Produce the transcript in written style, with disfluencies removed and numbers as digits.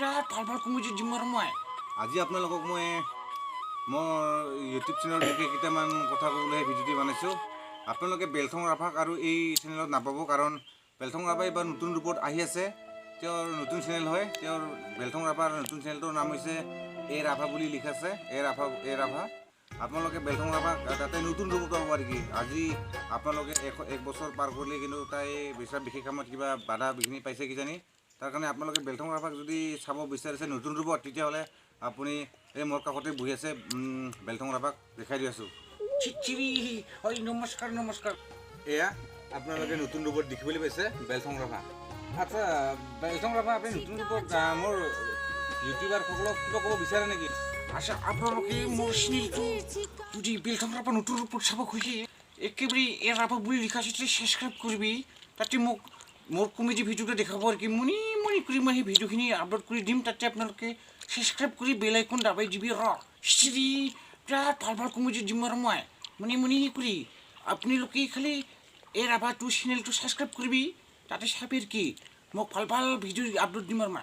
বিৰাট ভাল ভাল কমেডি দিম আৰু মই আজি আপোনালোকক মই মোৰ ইউটিউব চেনেলৰ বিষয়ে কেইটামান কথা ক'বলৈ ভিডিঅ'টি বনাইছোঁ। আপোনালোকে বেলথং ৰাভাক আৰু এই চেনেলত নাপাব, কাৰণ বেলথং ৰাভা এইবাৰ নতুন ৰূপত আহি আছে। তেওঁৰ নতুন চেনেল হয়। তেওঁৰ বেলথং ৰাভাৰ নতুন চেনেলটোৰ নাম হৈছে এ ৰাভা বুলি লিখা আছে, এ ৰাভা। আপোনালোকে বেলথং ৰাভাক তাতে নতুন ৰূপত পাব নেকি? আজি আপোনালোকে এক বছৰ পাৰ কৰিলে কিন্তু তাই বিশেষ কামত কিবা বাধা বিঘিনি পাইছে কিজানি। তাৰ কাৰণে আপোনালোকে বেলথং ৰাভাক যদি চাব বিচাৰিছে নতুন ৰূপত, তেতিয়াহ'লে আপুনি এই মোৰ কাষতে বহি আছে বেলথং ৰাভাক দেখাই দি আছোঁ। হয়, নমস্কাৰ নমস্কাৰ। এয়া আপোনালোকে নতুন ৰূপত দেখিবলৈ পাইছে বেলথং ৰাভা। আচ্ছা, বেলথং ৰাভা আপুনি নতুন ৰূপত মোৰ ইউটিউবাৰসকলক কিবা ক'ব বিচাৰে নেকি? আচ্ছা, আপোনালোকে মোৰ চেনেলটো যদি বেলথং ৰাভা নতুন ৰূপত চাব খুজি একেবাৰে এ ৰাভা বুলি লিখা আছে ছাবস্ক্ৰাইব কৰিবি। তাতে মোক মোৰ কমেডি ভিডিঅ'টো দেখাব আৰু কি মনি কৰি মই সেই ভিডিঅ'খিনি আপলোড কৰি দিম। তাতে আপোনালোকে ছাবস্ক্ৰাইব কৰি বেল আইকন দাবাই দিবি। বিৰাট ভাল ভাল কমেডি দিম আৰু মই মনি কৰি আপোনালোকে খালি এই ৰাভাটো চেনেলটো ছাবস্ক্ৰাইব কৰিবি। তাতে চাবি কি মোক ভাল ভাল ভিডিঅ' আপলোড দিম আৰু মই।